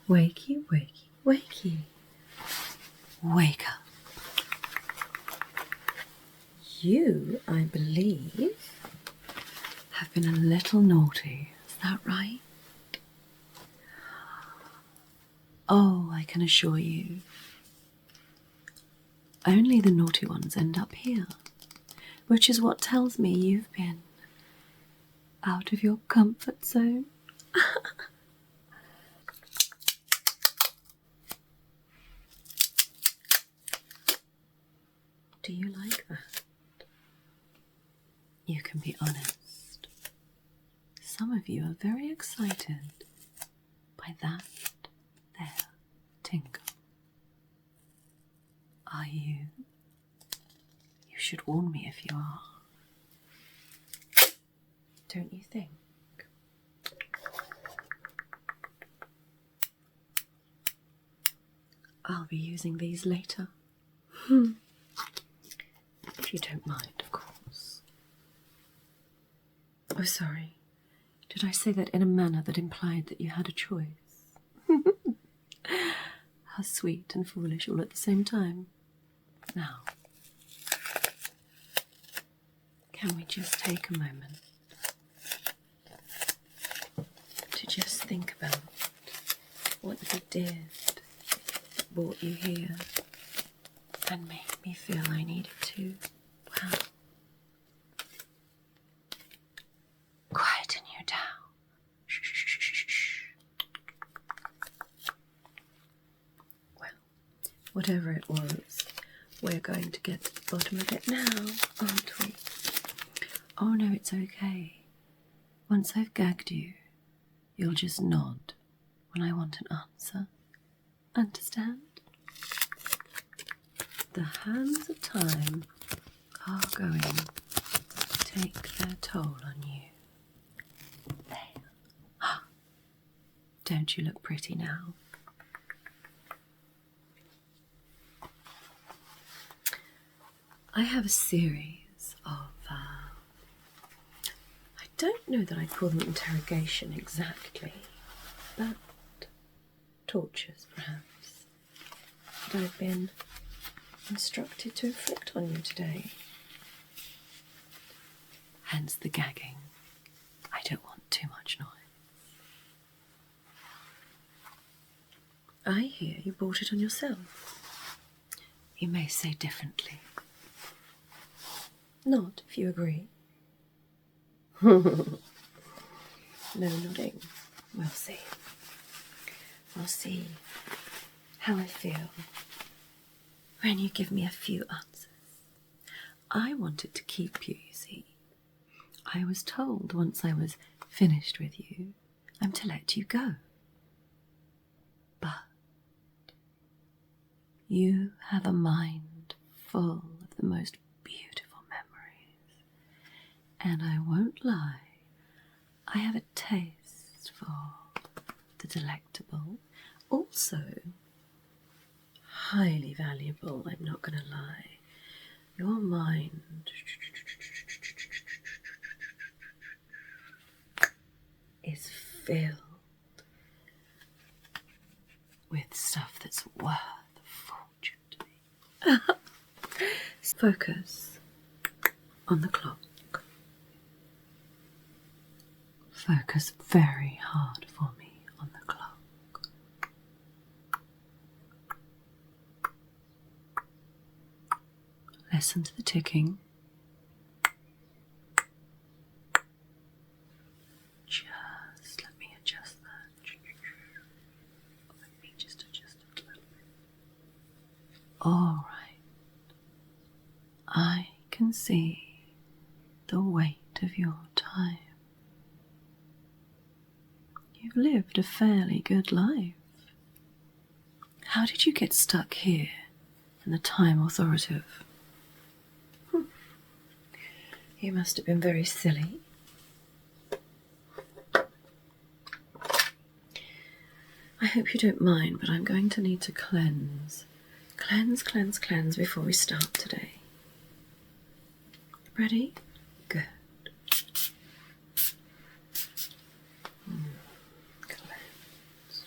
Wakey, wakey, wakey. Wake up. You, I believe, have been a little naughty. Is that right? Oh, I can assure you, only the naughty ones end up here, which is what tells me you've been out of your comfort zone. Do you like that? You can be honest. Some of you are very excited by that there tingle. Are you? You should warn me if you are. Don't you think? I'll be using these later. If you don't mind, of course. Oh, sorry. Did I say that in a manner that implied that you had a choice? How sweet and foolish all at the same time. Now, can we just take a moment to just think about what you did that brought you here and made me feel I needed to, well, quieten you down. Shh, shh, shh, shh, shh. Well, whatever it was, we're going to get to the bottom of it now, aren't we? Oh no, it's okay. Once I've gagged you, you'll just nod when I want an answer. Understand? The hands of time are going to take their toll on you. There. Don't you look pretty now? I have a series of, I don't know that I call them interrogation exactly, but tortures perhaps, that I've been instructed to inflict on you today. Hence the gagging. I don't want too much noise. I hear you brought it on yourself. You may say differently. Not if you agree. No nodding. We'll see. We'll see how I feel when you give me a few answers. I wanted to keep you, you see. I was told once I was finished with you, I'm to let you go. But you have a mind full of the most beautiful memories. And I won't lie, I have a taste for the delectable. Also, highly valuable, I'm not going to lie. Your mind is filled with stuff that's worth a fortune to me. Focus on the clock. Focus very hard for me on the clock. Listen to the ticking. Just let me adjust that. Let me just adjust it a little bit. All right. I can see the weight of your time. You've lived a fairly good life. How did you get stuck here in the time authoritative? You must have been very silly. I hope you don't mind, but I'm going to need to cleanse. Cleanse before we start today. Ready? Good. Cleanse.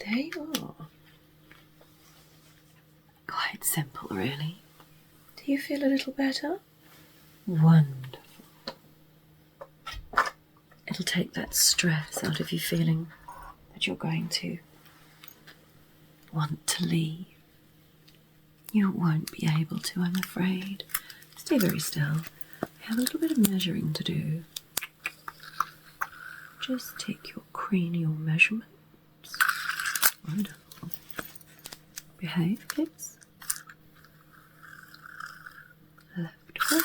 There you are. Quite simple, really. Do you feel a little better? Wonderful. It'll take that stress out of you feeling that you're going to want to leave. You won't be able to, I'm afraid. Stay very still. I have a little bit of measuring to do. Just take your cranial measurements. Wonderful. Behave, please. Left foot.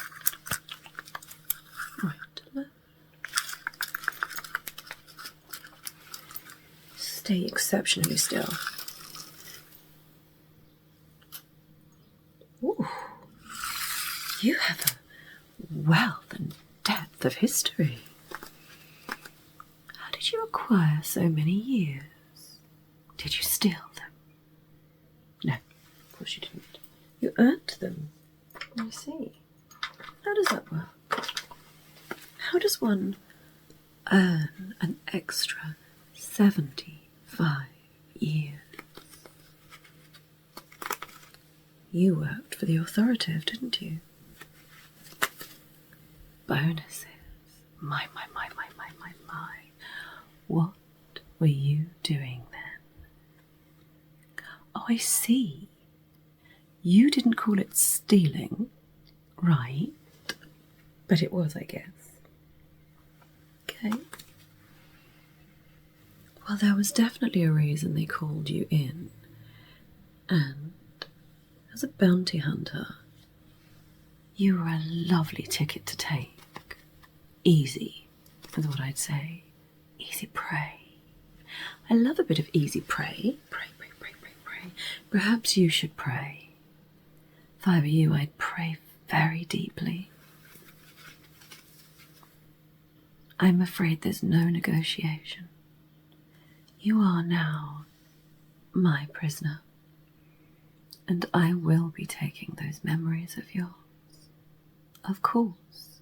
Right to left. Stay exceptionally still. Ooh, you have a wealth and depth of history. How did you acquire so many years? Did you steal them? No, of course you didn't. You earned them. I see. How does that work? How does one earn an extra 75 years? You worked for the authoritative, didn't you? Bonuses. My. What were you doing then? Oh, I see. You didn't call it stealing, right? But it was, I guess. Okay. Well, there was definitely a reason they called you in. And as a bounty hunter, you were a lovely ticket to take. Easy, is what I'd say. Easy prey. I love a bit of easy prey. Pray. Perhaps you should pray. If I were you, I'd pray very deeply. I'm afraid there's no negotiation. You are now my prisoner, and I will be taking those memories of yours. Of course,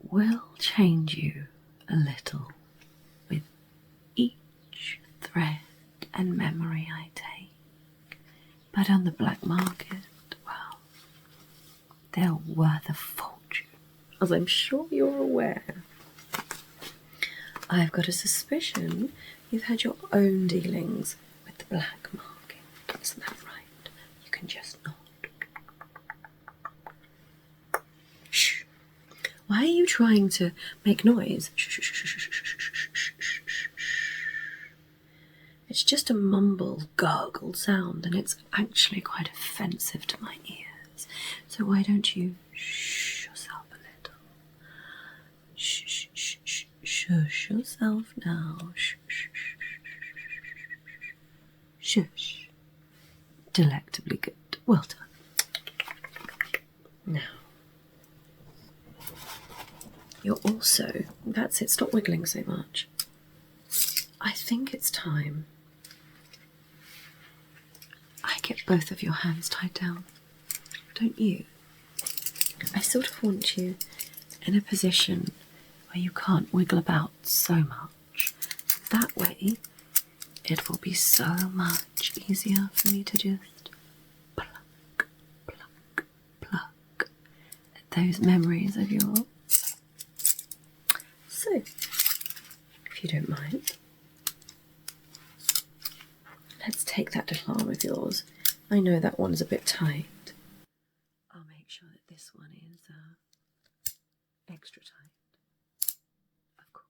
we'll change you a little with each thread and memory I take. But on the black market, well, they're worth a fortune, as I'm sure you're aware. I've got a suspicion you've had your own dealings with the black market. Isn't that right? You can just nod. Shh. Why are you trying to make noise? Shh. It's just a mumble, gargled sound, and it's actually quite offensive to my ears. So why don't you shh yourself a little? Shush yourself now. Shush. Delectably good. Well done. Now, you're also... That's it, stop wiggling so much. I think it's time I get both of your hands tied down. Don't you? I sort of want you in a position where you can't wiggle about so much. That way, it will be so much easier for me to just pluck at those memories of yours. So, if you don't mind, let's take that little arm of yours. I know that one's a bit tight. I'll make sure that this one is extra tight. Of course.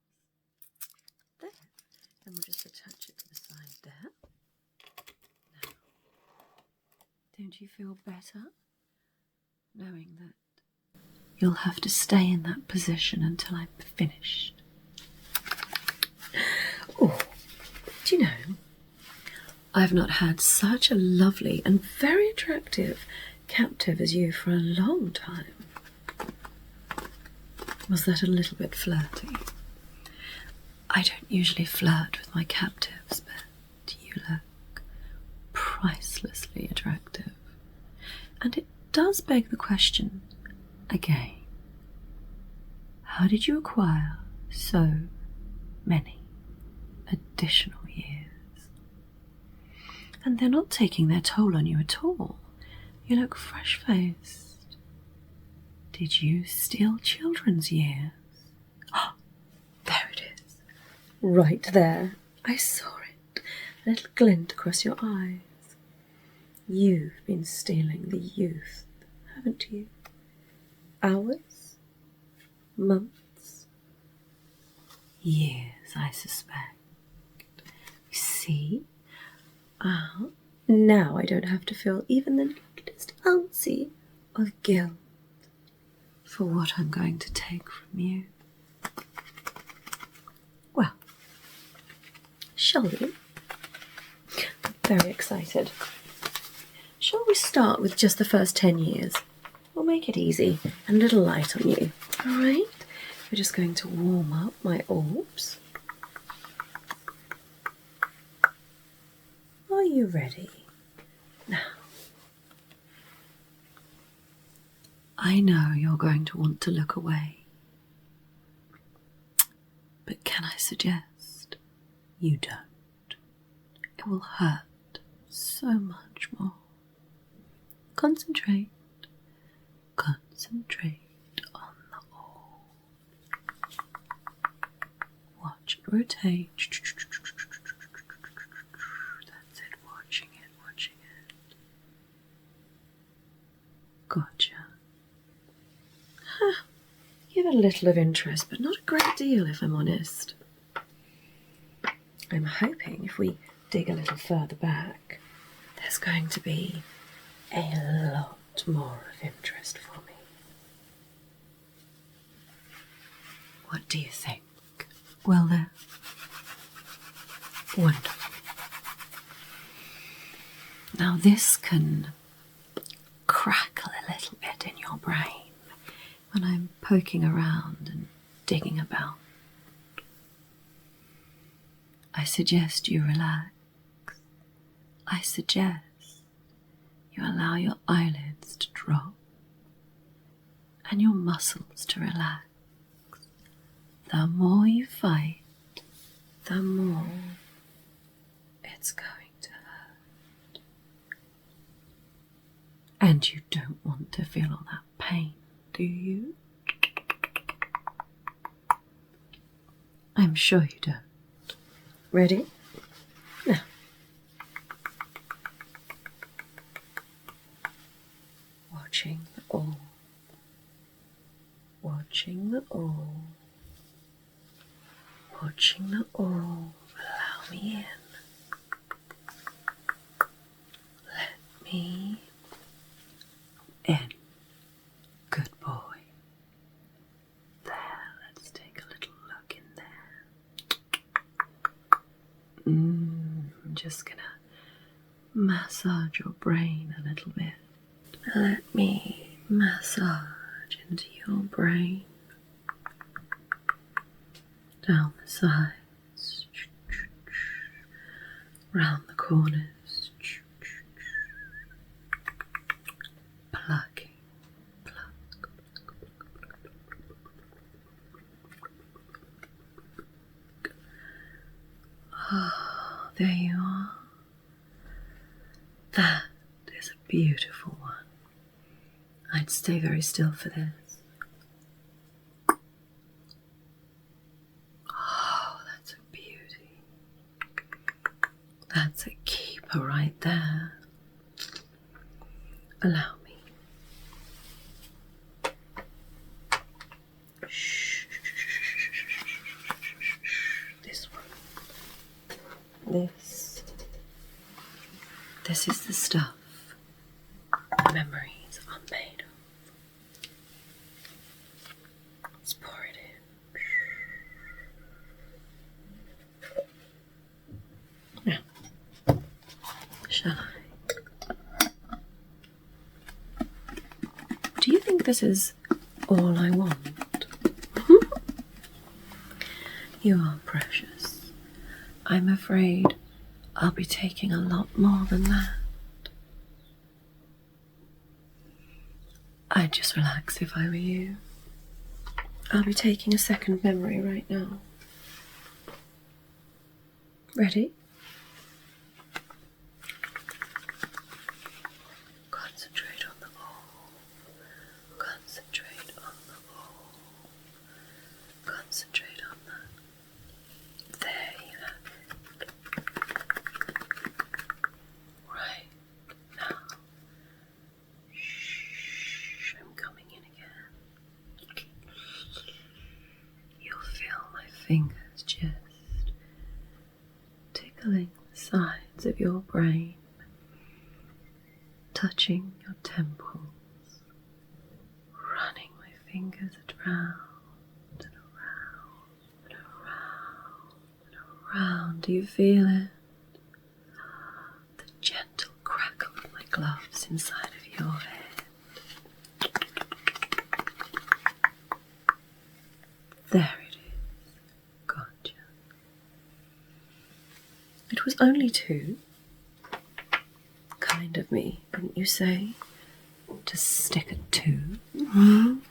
There. And we'll just attach it to the side there. Now, don't you feel better knowing that you'll have to stay in that position until I'm finished? Oh, do you know, I've not had such a lovely and very attractive captive as you for a long time. Was that a little bit flirty? I don't usually flirt with my captives, but you look pricelessly attractive. And it does beg the question again. How did you acquire so many additional years? And they're not taking their toll on you at all. You look fresh-faced. Did you steal children's years? Oh, there it is. Right there. I saw it. A little glint across your eyes. You've been stealing the youth, haven't you? Hours? Months? Years, I suspect. You see? Ah, now I don't have to feel even the littlest ounce of guilt for what I'm going to take from you. Well, shall we? I'm very excited. Shall we start with just the first 10 years? We'll make it easy and a little light on you. All right? We're just going to warm up my orbs. Are you ready? Now, I know you're going to want to look away, but can I suggest you don't? It will hurt so much more. Concentrate on the orb. Watch it rotate. That's it, watching it. Gotcha. You have a little of interest, but not a great deal, if I'm honest. I'm hoping if we dig a little further back, there's going to be a lot more of interest for me. What do you think? Well, there. Wonderful. Now this can crackle a little bit in your brain when I'm poking around and digging about. I suggest you relax. I suggest you allow your eyelids to drop and your muscles to relax. The more you fight, the more it's going to hurt. And you don't want to feel all that pain, do you? I'm sure you don't. Ready? Now. Watching the orb. Watching the orb. Watching the orb. Allow me in. Let me in. Good boy. There, let's take a little look in there. I'm just gonna massage your brain a little bit. Let me massage into your brain. Down the sides. Round the corners. Plucking. Pluck. Oh, there you are. That is a beautiful one. I'd stay very still for this. Oh, that's a beauty. That's a keeper right there. Allow me. Shh. This one. This is the stuff memories are made of. Let's pour it in. Now, shall I? Do you think this is all I want? You are precious. I'm afraid I'll be taking a lot more than that. I'd just relax if I were you. I'll be taking a second memory right now. Ready? tickling the sides of your brain, touching your temples, running my fingers around and around and around and around. Do you feel it? The gentle crackle of my gloves inside of your head. There it is. Gotcha. It was only 2. Kind of me, didn't you say? To stick at 2.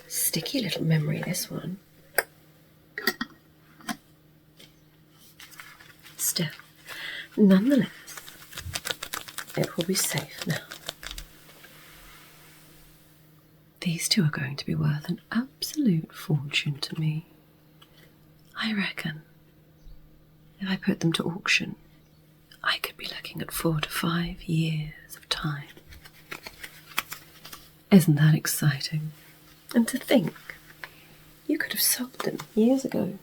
Sticky little memory, this one. Still, nonetheless, it will be safe now. These 2 are going to be worth an absolute fortune to me. I reckon if I put them to auction, I could be looking at 4 to 5 years of time. Isn't that exciting? And to think, you could have sold them years ago.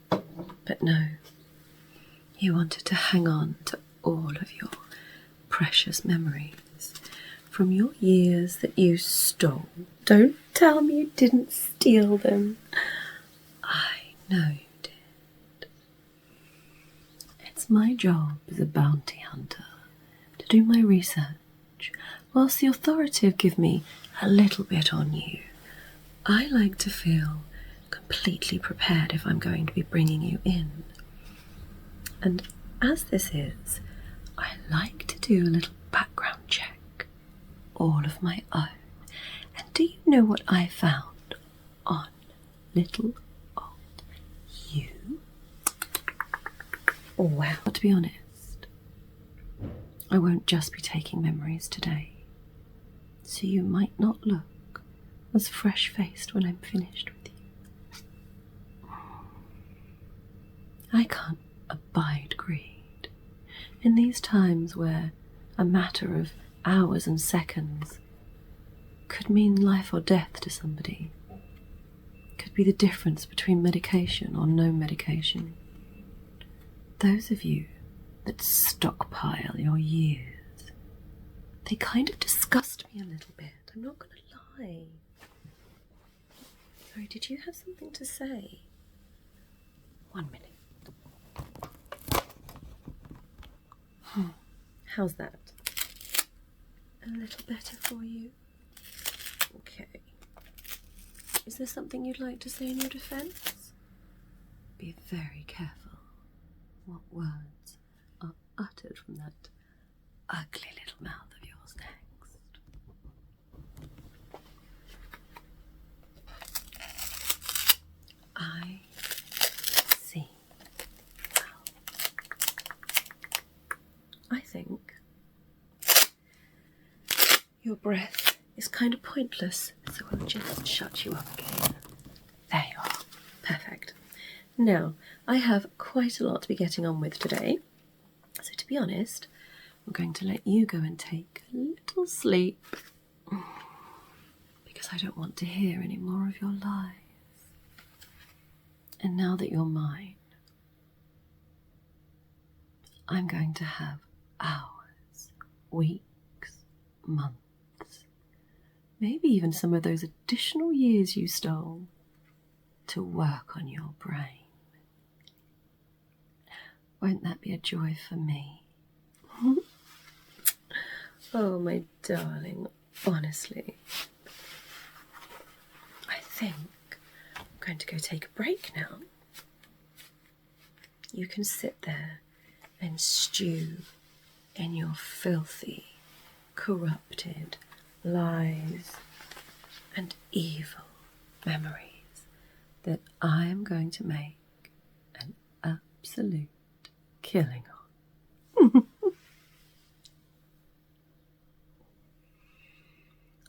But no, you wanted to hang on to all of your precious memories from your years that you stole. Don't tell me you didn't steal them. I know you did. It's my job as a bounty hunter to do my research, whilst the authorities give me a little bit on you. I like to feel completely prepared if I'm going to be bringing you in. And as this is, I like to do a little background check, all of my own. And do you know what I found on little old you? Well, to be honest, I won't just be taking memories today, so you might not look as fresh-faced when I'm finished with you. I can't abide greed. In these times where a matter of hours and seconds could mean life or death to somebody, could be the difference between medication or no medication. Those of you that stockpile your years, they kind of disgust me a little bit, I'm not going to lie. Sorry, did you have something to say? 1 minute. How's that? A little better for you? Okay. Is there something you'd like to say in your defence? Be very careful what words are uttered from that ugly little mouth of yours next. I see. I think your breath is kind of pointless, so I'll just shut you up again. There you are. Perfect. Now, I have quite a lot to be getting on with today, so to be honest, I'm going to let you go and take a little sleep, because I don't want to hear any more of your lies. And now that you're mine, I'm going to have hours, weeks, months, maybe even some of those additional years you stole to work on your brain. Won't that be a joy for me? Oh, my darling, honestly, I think I'm going to go take a break now. You can sit there and stew in your filthy, corrupted lies and evil memories that I am going to make an absolute killing on.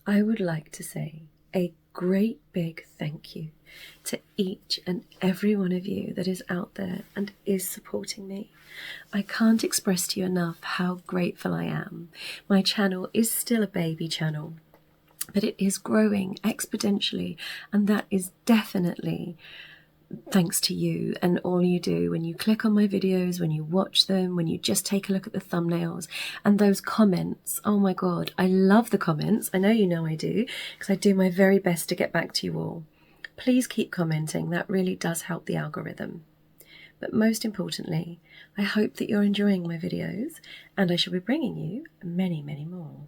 I would like to say a great big thank you to each and every one of you that is out there and is supporting me. I can't express to you enough how grateful I am. My channel is still a baby channel, but it is growing exponentially, and that is definitely thanks to you and all you do when you click on my videos, when you watch them, when you just take a look at the thumbnails and those comments. Oh my God, I love the comments. I know you know I do, because I do my very best to get back to you all. Please keep commenting. That really does help the algorithm. But most importantly, I hope that you're enjoying my videos, and I shall be bringing you many, many more.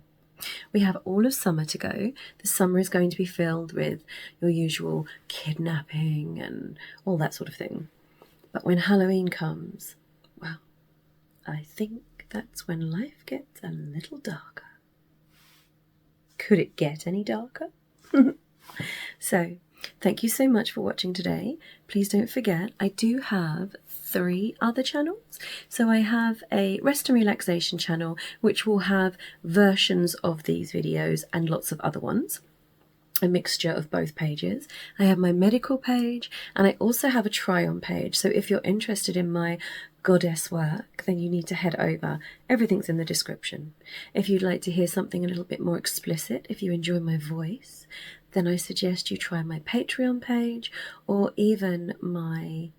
We have all of summer to go. The summer is going to be filled with your usual kidnapping and all that sort of thing. But when Halloween comes, well, I think that's when life gets a little darker. Could it get any darker? So, thank you so much for watching today. Please don't forget, I do have 3 other channels. So I have a rest and relaxation channel, which will have versions of these videos and lots of other ones, a mixture of both pages. I have my medical page, and I also have a try-on page. So if you're interested in my goddess work, then you need to head over. Everything's in the description. If you'd like to hear something a little bit more explicit, if you enjoy my voice, then I suggest you try my Patreon page, or even my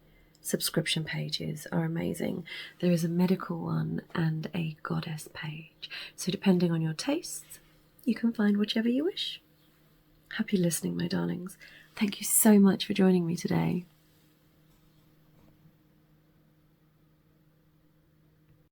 subscription pages are amazing. There is a medical one and a goddess page. So depending on your tastes, you can find whichever you wish. Happy listening, my darlings. Thank you so much for joining me today.